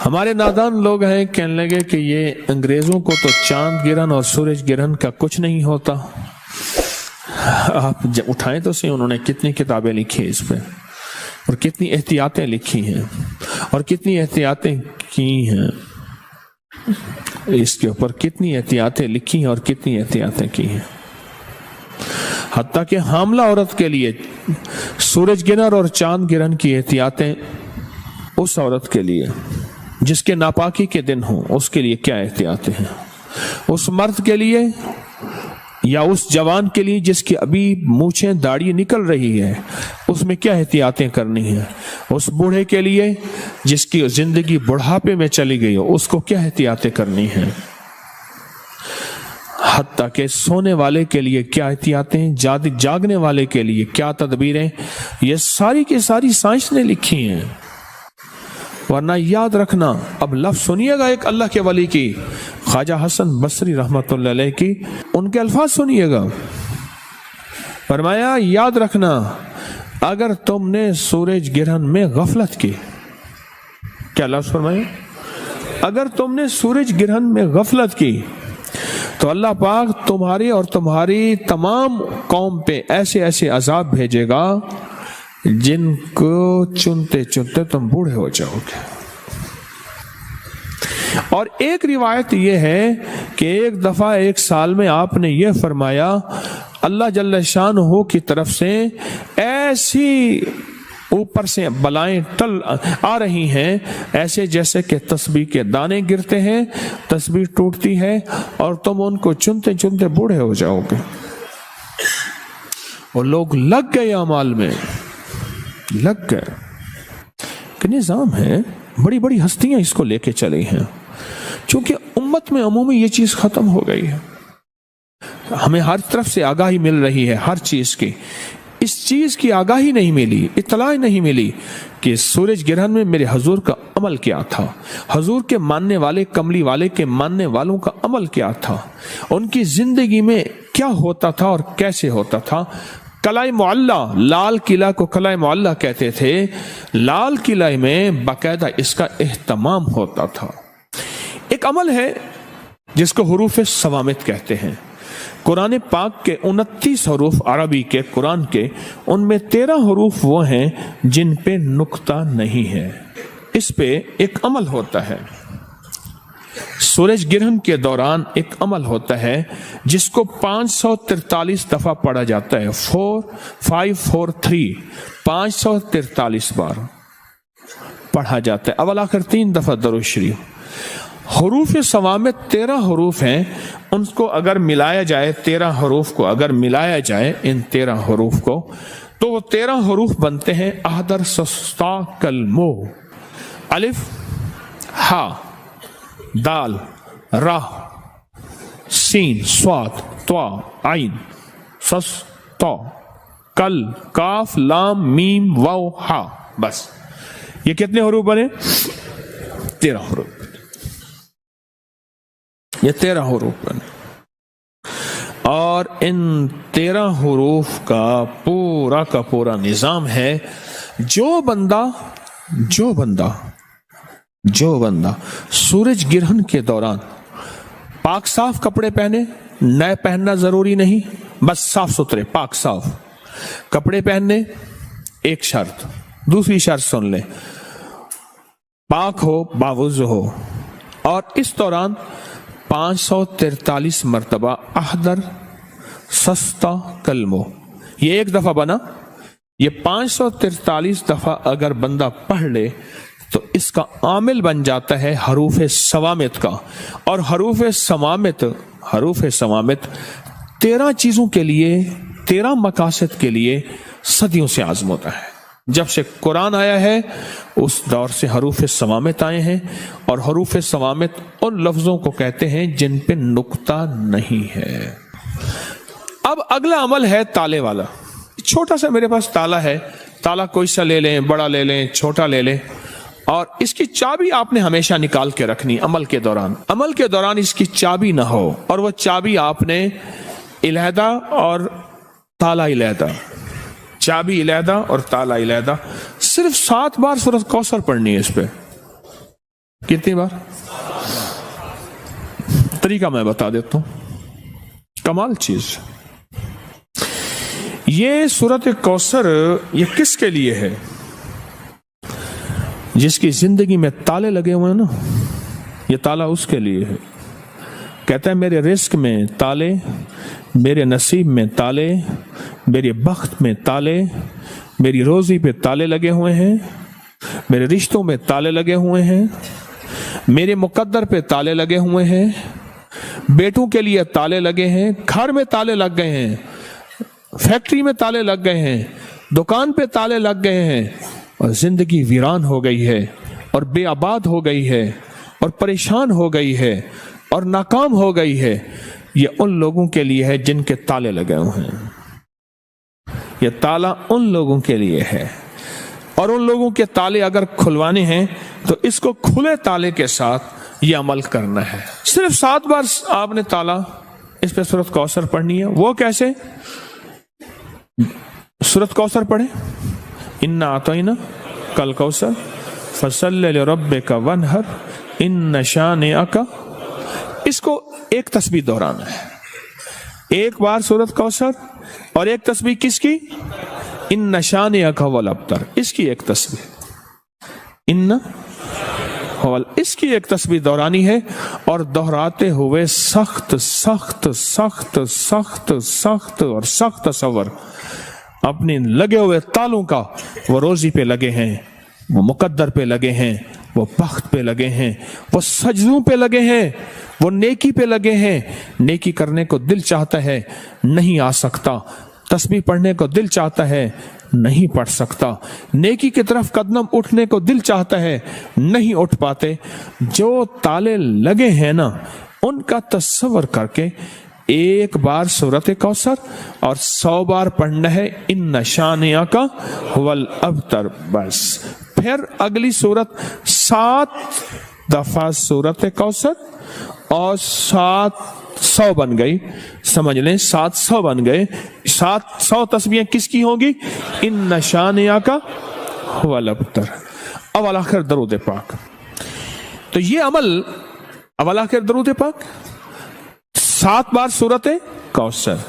ہمارے نادان لوگ ہیں کہنے لگے کہ یہ انگریزوں کو تو چاند گرہن اور سورج گرہن کا کچھ نہیں ہوتا. آپ اٹھائیں تو صحیح، انہوں نے کتنی کتابیں لکھی اس پہ، اور کتنی احتیاطیں لکھی ہیں، اور کتنی احتیاطیں کی ہیں اس کے اوپر، کتنی احتیاطیں لکھی ہیں اور کتنی احتیاطیں کی ہیں. حتیٰ کہ حاملہ عورت کے لیے سورج گرہن اور چاند گرہن کی احتیاطیں اس عورت کے لیے جس کے ناپاکی کے دن ہوں، اس کے لیے کیا احتیاطیں ہیں. اس مرد کے لیے یا اس جوان کے لیے جس کی ابھی مونچھیں داڑھی نکل رہی ہے، اس میں کیا احتیاطیں کرنی ہیں. اس بوڑھے کے لیے جس کی زندگی بڑھاپے میں چلی گئی ہو، اس کو کیا احتیاطیں کرنی ہیں. حتیٰ کہ سونے والے کے لیے کیا احتیاطیں، جاگنے والے کے لیے کیا تدبیریں، یہ ساری کی ساری سائنس نے لکھی ہیں. ورنہ یاد رکھنا، اب لفظ سنیے گا ایک اللہ کے ولی کی، خواجہ حسن بصری رحمۃ اللہ علیہ کی، ان کے الفاظ سنیے گا. فرمایا یاد رکھنا، اگر تم نے سورج گرہن میں غفلت کی، کیا لفظ فرمایا، اگر تم نے سورج گرہن میں غفلت کی تو اللہ پاک تمہاری اور تمہاری تمام قوم پہ ایسے ایسے عذاب بھیجے گا جن کو چنتے چنتے تم بوڑھے ہو جاؤ گے. اور ایک روایت یہ ہے کہ ایک دفعہ ایک سال میں آپ نے یہ فرمایا، اللہ جل شانہ کی طرف سے ایسی اوپر سے بلائیں ٹل آ رہی ہیں، ایسے جیسے کہ تسبیح کے دانے گرتے ہیں، تسبیح ٹوٹتی ہے اور تم ان کو چنتے چنتے بوڑھے ہو جاؤ گے. اور لوگ لگ گئے اعمال میں، لگ گئے کہ نظام ہے، بڑی بڑی ہستیاں اس کو لے کے چلی ہیں. چونکہ امت میں عمومی یہ چیز ختم ہو گئی ہے، ہمیں ہر طرف سے آگاہی مل رہی ہے ہر چیز کی. اس چیز کی آگاہی نہیں ملی، اطلاع نہیں ملی کہ سورج گرہن میں میرے حضور کا عمل کیا تھا، حضور کے ماننے والے، کملی والے کے ماننے والوں کا عمل کیا تھا، ان کی زندگی میں کیا ہوتا تھا اور کیسے ہوتا تھا. قلعہ معلّہ، لال قلعہ کو قلعہ معلّہ کہتے تھے. لال قلعہ میں باقاعدہ اس کا اہتمام ہوتا تھا. ایک عمل ہے جس کو حروف صوامت کہتے ہیں. قرآن پاک کے 29 حروف عربی کے قرآن کے، ان میں 13 حروف وہ ہیں جن پہ نقطہ نہیں ہے. اس پہ ایک عمل ہوتا ہے. سورج گرہن کے دوران ایک عمل ہوتا ہے جس کو 543 دفعہ پڑھا جاتا ہے. 4543 543 بار پڑھا جاتا ہے. اول آخر 3 دفعہ درود شریف. حروف صوامت 13 حروف ہیں. ان کو اگر ملایا جائے، 13 حروف کو اگر ملایا جائے، ان 13 حروف کو، تو وہ 13 حروف بنتے ہیں احدر سستا کلمو. الف، ہا، دال، را، سین، صاد، طا، عین، سس، تا، کل، کاف، لام، میم، واو، ہا. بس یہ کتنے حروف بنے؟ 13 حروف. یہ 13 حروف بنے. اور ان 13 حروف کا پورا نظام ہے. جو بندہ سورج گرہن کے دوران پاک صاف کپڑے پہنے، نئے پہننا ضروری نہیں، بس صاف ستھرے پاک صاف کپڑے پہننے، ایک شرط. دوسری شرط سن لیں، پاک ہو، باوضو ہو. اور اس دوران 543 مرتبہ احدر سستا کلمو. یہ ایک دفعہ بنا. یہ 543 دفعہ اگر بندہ پڑھ لے تو اس کا عامل بن جاتا ہے حروف صوامت کا. اور حروف صوامت 13 چیزوں کے لیے، 13 مقاصد کے لیے صدیوں سے عزم ہوتا ہے. جب سے قرآن آیا ہے اس دور سے حروف صوامت آئے ہیں. اور حروف صوامت ان لفظوں کو کہتے ہیں جن پہ نقطہ نہیں ہے. اب اگلا عمل ہے تالے والا. چھوٹا سا میرے پاس تالا ہے، تالا کوئی سا لے لیں، بڑا لے لیں، چھوٹا لے لیں، اور اس کی چابی آپ نے ہمیشہ نکال کے رکھنی. عمل کے دوران اس کی چابی نہ ہو، اور وہ چابی آپ نے علیحدہ اور تالا علیحدہ، چابی علیحدہ اور تالا علیحدہ. صرف 7 بار سورۃ کوثر پڑھنی ہے اس پہ. कितनी बार? तरीका मैं बता देता हूं, कमाल चीज। ये सूरत कौसर ये किसके लिए है? जिसकी जिंदगी में ताले लगे हुए हैं ना, ये ताला उसके लिए है। कहता है मेरे रिस्क में ताले, मेरे नसीब में ताले, मेरे बख्त में ताले, मेरी रोजी पे ताले लगे हुए हैं, मेरे रिश्तों में ताले लगे हुए हैं, मेरे मुकद्दर पे ताले लगे हुए हैं, बेटों के लिए ताले लगे हैं, घर में ताले लग गए हैं, फैक्ट्री में ताले लग गए हैं, दुकान पे ताले लग गए हैं, और जिंदगी वीरान हो गई है और बेआबाद हो गई है और परेशान हो गई है और नाकाम हो गई है। ये उन लोगों के लिए है जिनके ताले लगे हुए हैं। ये ताला उन लोगों के लिए है, और उन लोगों के ताले अगर खुलवाने हैं तो इसको खुले ताले के साथ ये अमल करना है। सिर्फ 7 बार आपने ताला इस पे सूरत कौसर पढ़नी है। वो कैसे? सूरत कौसर पढ़े, इन्ना आतैना कल कौसर फसल्लि लिरब्बिका वनहर इन्न शानिअका। इसको एक तस्बीह दोहराना है, एक बार सूरत कौसर और एक तस्बीह किसकी? इन्न शानिअका वल अब्तर, इसकी एक तस्बीह इन्ना हवल, इसकी एक तस्बीह दोहरानी है, और दोहराते हुए सख्त सख्त सख्त सख्त सख्त और सख्त तसव्वुर अपने लगे हुए तालों का, वो रोजी पे लगे हैं, वो मुकद्दर पे लगे हैं, वो बख्त पे लगे हैं, वो सजदों पे लगे हैं, वो नेकी पे लगे हैं। नेकी करने को दिल चाहता है, नहीं आ सकता। तस्बीह पढ़ने को दिल चाहता है, नहीं पढ़ सकता। नेकी की तरफ कदम उठने को दिल चाहता है, नहीं उठ पाते। जो ताले लगे हैं ना, उनका तसव्वुर करके एक बार सूरत कौसर और 100 बार पढ़ना है इन्ना शानिअका वल अब्तर, बस। फिर अगली सूरत 7 दफा सूरत कौसर और 700 बन गई, समझ लें 700 बन गए। 700 तस्बीहें किसकी होंगी? इन्ना शानिअका वल अब्तर। अब आखिर दरूद पाक। तो ये अमल अब आखिर दरूद पाक 7 बार सूरत कौसर,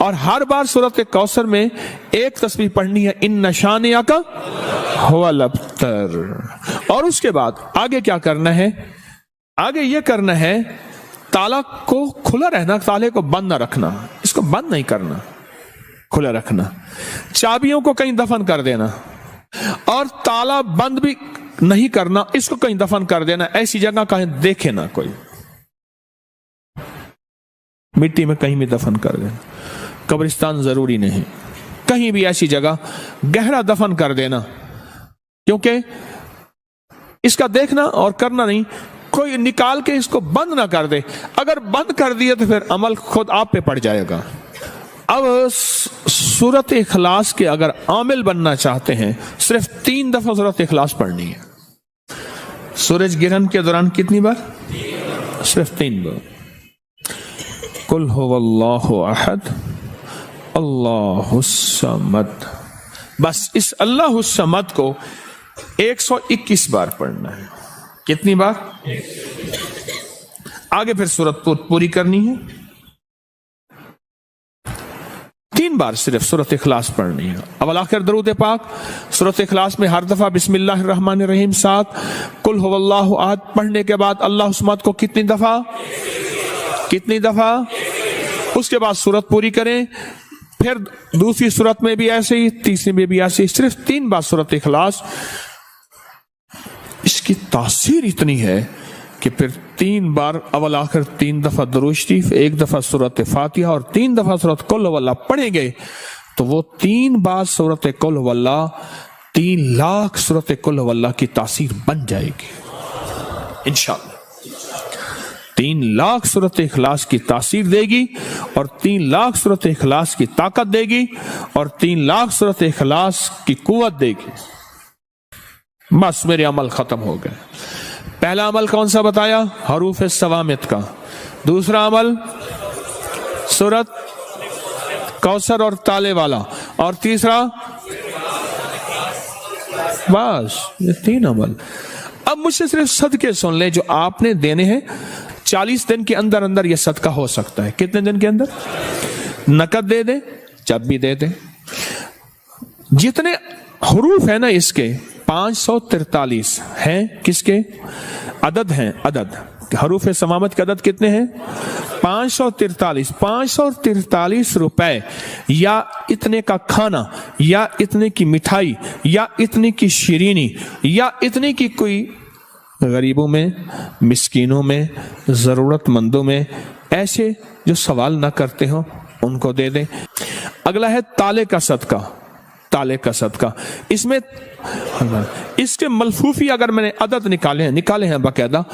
और हर बार सूरत कौसर में एक तस्बीह पढ़नी है इन्ना शानिअका वल अब्तर। और उसके बाद आगे क्या करना है? आगे ये करना है ताला को खुला रहना, ताले को बंद ना रखना, इसको बंद नहीं करना, खुला रखना। चाबियों को कहीं दफन कर देना, और ताला बंद भी नहीं करना, इसको कहीं दफन कर देना, ऐसी जगह कहीं देखे ना कोई, मिट्टी में कहीं भी दफन कर देना। कब्रिस्तान जरूरी नहीं, कहीं भी ऐसी जगह गहरा दफन कर देना, क्योंकि इसका देखना और करना नहीं, कोई निकाल के इसको बंद ना कर दे। अगर बंद कर दिया तो फिर अमल खुद आप पे पड़ जाएगा। अब सूरत इखलास के अगर आमिल बनना चाहते हैं, सिर्फ 3 दफा सूरत इखलास पढ़नी है। सूरज गिरहन के दौरान कितनी बार? सिर्फ 3 बार। कुल हुवल्लाहु अहद अल्लाहुस समद, बस इस अल्लाहुस समद को 121 बार पढ़ना है। कितनी बार? आगे फिर सूरत पूरी करनी है, 3 बार सिर्फ सूरत इखलास पढ़नी है। अब आखिर दरूद पाक। सूरत इखलास में हर दफा बिस्मिल्लाहिर रहमानिर रहीम 7, कुल हुवल्लाहु अहद पढ़ने के बाद अल्लाहुस समद को कितनी दफा? कितनी दफा? उसके बाद सूरत पूरी करें। फिर दूसरी सूरत में भी ऐसे ही, तीसरी में भी ऐसे ही, सिर्फ 3 बार सूरत इखलास। इसकी तासीर इतनी है कि फिर 3 बार अवल आखिर 3 दफा दुरूद शरीफ, 1 दफा सूरत फातिहा और 3 दफा सूरत कुल हुवल्लाह पढ़ेंगे तो वो 3 बार सूरत कुल हुवल्लाह 3 लाख सूरत कुल हुवल्लाह की तासीर बन जाएगी इंशाअल्लाह। 3 लाख सूरत इखलास की तासीर देगी, और 3 लाख सूरत इखलास की ताकत देगी, और 3 लाख सूरत इखलास की कुव्वत देगी। बस मेरे अमल खत्म हो गए। पहला अमल कौन सा बताया? हरूफ सवामित का। दूसरा अमल सूरत कौसर और ताले वाला, और तीसरा, बस ये 3 अमल। अब मुझसे सिर्फ सदके सुन ले जो आपने देने हैं। 40 दिन के अंदर अंदर यह सदका हो सकता है। कितने दिन के अंदर? नकद दे दे, जब भी दे दे। जितने हरूफ है ना इसके 543 हैं। किसके? अदद हैं, अदद। हरूफ समामत के अदद कितने हैं? 543। 543 रुपए या इतने का खाना या इतने की मिठाई या इतने की शीरीनी या इतने की कोई गरीबों में, मिस्कीनों में, जरूरतमंदों में, ऐसे जो सवाल ना करते हो उनको दे दें। अगला है ताले का सदका। ताले का सदका, इसमें इसके मलफूफी अगर मैंने अदद निकाले हैं बाकायदा,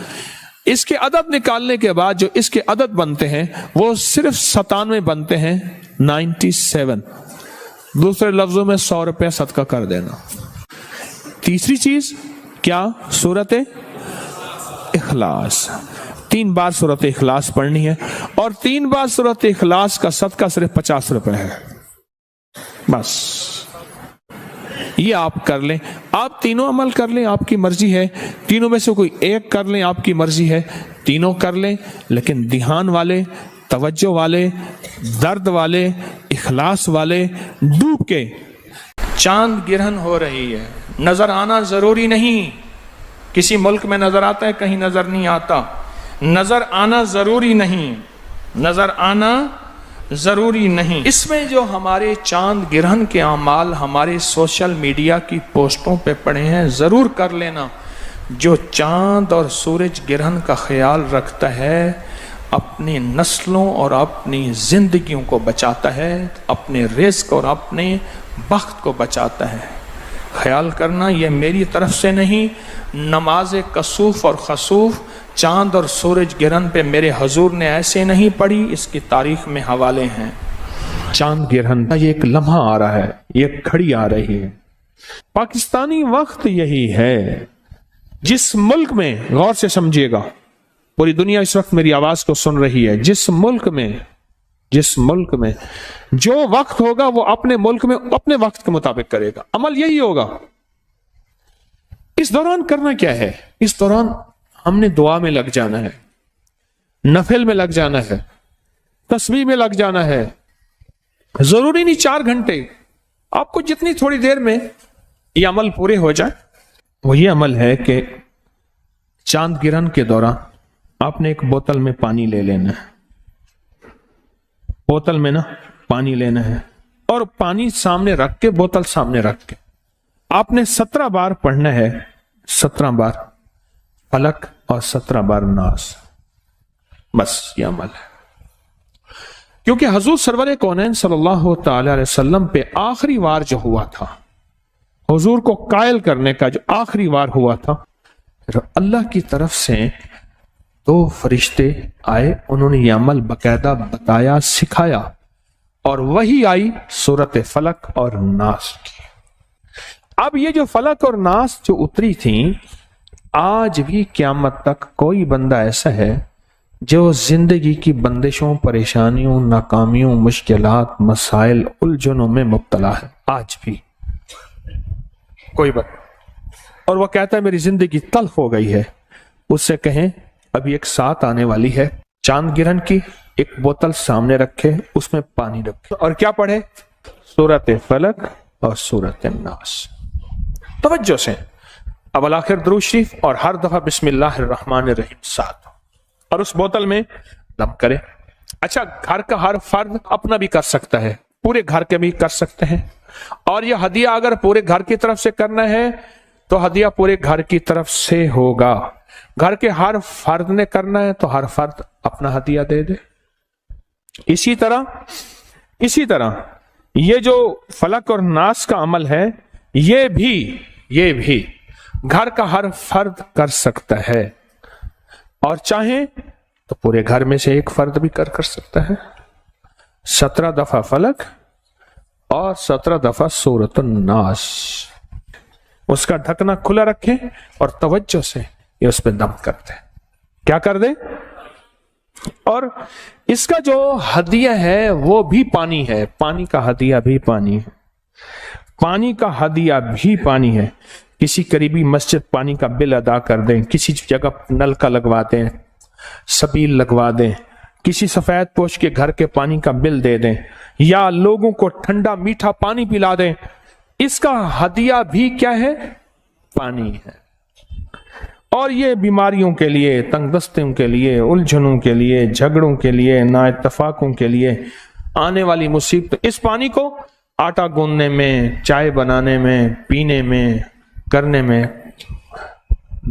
इसके अदद निकालने के बाद जो इसके अदद बनते हैं वो सिर्फ 97 बनते हैं, 97। दूसरे लफ्जों में 100 रुपया सदका कर देना। तीसरी चीज क्या? सूरत इखलास। 3 बार सूरत इखलास पढ़नी है और 3 बार सूरत इखलास का सदका सिर्फ 50 रुपए है। बस ये आप कर लें। आप तीनों अमल कर लें, आपकी मर्जी है। तीनों में से कोई एक कर लें, आपकी मर्जी है। तीनों कर लें, लेकिन ध्यान वाले, तवज्जो वाले, दर्द वाले, इखलास वाले, डूब के। चांद गिरहन हो रही है, नजर आना जरूरी नहीं। किसी मुल्क में नजर आता है, कहीं नजर नहीं आता। नजर आना जरूरी नहीं, नजर आना जरूरी नहीं। इसमें जो हमारे चांद गिरहन के अमाल हमारे सोशल मीडिया की पोस्टों पे पड़े हैं, जरूर कर लेना। जो चांद और सूरज गिरहन का ख्याल रखता है, अपनी नस्लों और अपनी जिंदगियों को बचाता है, अपने रिस्क और अपने वक्त को बचाता है। ख्याल करना, यह मेरी तरफ से नहीं, नमाज कसूफ और खसूफ चांद और सूरज गिरहन पे मेरे हजूर ने ऐसे नहीं पढ़ी, इसकी तारीख में हवाले हैं। चांद गिरहन का ये एक लम्हा आ रहा है, ये घड़ी आ रही है। पाकिस्तानी वक्त यही है। जिस मुल्क में, गौर से समझिएगा, पूरी दुनिया इस वक्त मेरी आवाज को सुन रही है, जिस मुल्क में जो वक्त होगा वो अपने मुल्क में अपने वक्त के मुताबिक करेगा। अमल यही होगा। इस दौरान करना क्या है? इस दौरान हमने दुआ में लग जाना है, नफिल में लग जाना है, तस्बीह में लग जाना है। जरूरी नहीं 4 घंटे, आपको जितनी थोड़ी देर में ये अमल पूरे हो जाए। वो ये अमल है कि चांद गिरहन के दौरान आपने एक बोतल में पानी ले लेना है। बोतल में ना पानी लेना है और पानी सामने रख के, बोतल सामने रख के आपने 17 बार पढ़ना है। 17 बार फलक और 17 बार नास। बस ये अमल है। क्योंकि हजूर सरवर कौनैन सल्लल्लाहु अलैहि वसल्लम पे आखिरी वार जो हुआ था, हुजूर को कायल करने का जो आखिरी वार हुआ था, अल्लाह की तरफ से 2 फरिश्ते आए, उन्होंने ये अमल बकायदा बताया, सिखाया, और वही आई सूरत फलक और नास की। अब ये जो फलक और नास जो उतरी थी, आज भी क़यामत तक कोई बंदा ऐसा है जो जिंदगी की बंदिशों, परेशानियों, नाकामियों, मुश्किलात, मसाइल, उलझनों में मुब्तला है। आज भी कोई बंदा, और वह कहता है मेरी जिंदगी तल्ख हो गई है। उससे कहें अभी एक साथ आने वाली है, चांद गिरहन की, एक बोतल सामने रखे, उसमें पानी रखे और क्या पढ़े? सूरत फलक और सूरत नास। तवज्जो से अवल आखिर दुरूद शरीफ और हर दफा बिस्मिल्लाहिर्रहमानिर्रहीम साथ, और उस बोतल में दम करे। अच्छा, घर का हर फर्द अपना भी कर सकता है, पूरे घर के भी कर सकते हैं। और यह हदिया अगर पूरे घर की तरफ से करना है तो हदिया पूरे घर की तरफ से होगा। घर के हर फर्द ने करना है तो हर फर्द अपना हदिया दे दे। इसी तरह ये जो फलक और नास का अमल है, ये भी घर का हर फर्द कर सकता है, और चाहे तो पूरे घर में से एक फर्द भी कर सकता है। 17 दफा फलक और 17 दफा सूरत नास। उसका ढकना खुला रखें और तवज्जो से ये उस पर दम करते हैं। क्या कर दे? और इसका जो हदिया है वो भी पानी है। पानी का हदिया भी पानी है। पानी का हदिया भी पानी है। کسی قریبی مسجد پانی کا بل ادا کر دیں، کسی جگہ نل کا لگوا دیں، سبیل لگوا دیں، کسی سفید پوش کے گھر کے پانی کا بل دے دیں، یا لوگوں کو ٹھنڈا میٹھا پانی پلا دیں، اس کا ہدیہ بھی کیا ہے؟ پانی ہے۔ اور یہ بیماریوں کے لیے، تنگ دستیوں کے لیے، الجھنوں کے لیے، جھگڑوں کے لیے، نا اتفاقوں کے لیے، آنے والی مصیبت، اس پانی کو آٹا گوندنے میں، چائے بنانے میں، پینے میں، کرنے میں،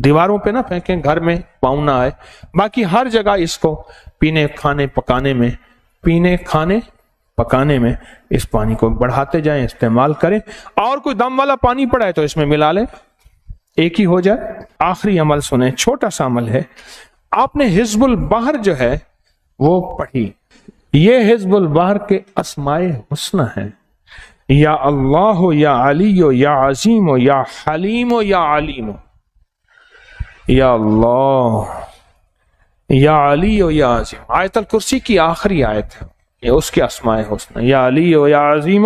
دیواروں پہ نہ پھینکیں، گھر میں پاؤں نہ آئے، باقی ہر جگہ اس کو پینے کھانے پکانے میں اس پانی کو بڑھاتے جائیں، استعمال کریں۔ اور کوئی دم والا پانی پڑا ہے تو اس میں ملا لیں، ایک ہی ہو جائے۔ آخری عمل سنیں، چھوٹا سا عمل ہے، آپ نے حزب البحر جو ہے وہ پڑھی۔ یہ حزب البحر کے اسماء حسنی ہیں، یا اللہ یا علی یا عظیم یا حلیم یا علیم، یا اللہ یا علی یا عظیم۔ آیت الکرسی کی آخری آیت ہے، یہ اس کے اسماء حسنی، یا علی یا عظیم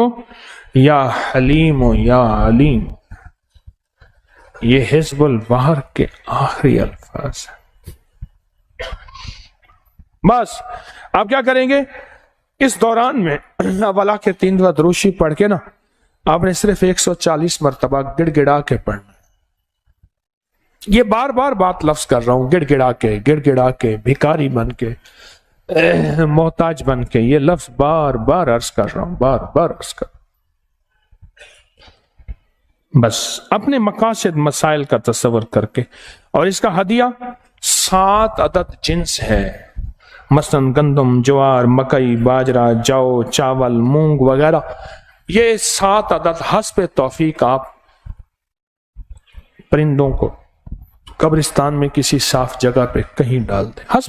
یا حلیم یا علیم۔ یہ حزب البحر کے آخری الفاظ ہیں۔ بس آپ کیا کریں گے اس دوران میں؟ اولا کے 3 دفعہ درود شریف پڑھ کے نا آپ نے صرف 140 مرتبہ گڑ گڑا کے پڑھنا۔ یہ بار بار بات لفظ کر رہا ہوں، گڑ گڑا کے، بھکاری بن کے، محتاج بن کے، یہ لفظ بار بار عرض کر رہا ہوں، بار بار عرض کر رہا ہوں۔ بس اپنے مقاصد مسائل کا تصور کر کے، اور اس کا ہدیہ 7 عدد جنس ہے، مثلا گندم، جوار، مکئی، باجرہ، جو، چاول، مونگ وغیرہ، یہ 7 عدد حسب توفیق آپ پرندوں کو قبرستان میں کسی صاف جگہ پہ کہیں ڈال دیں، حسب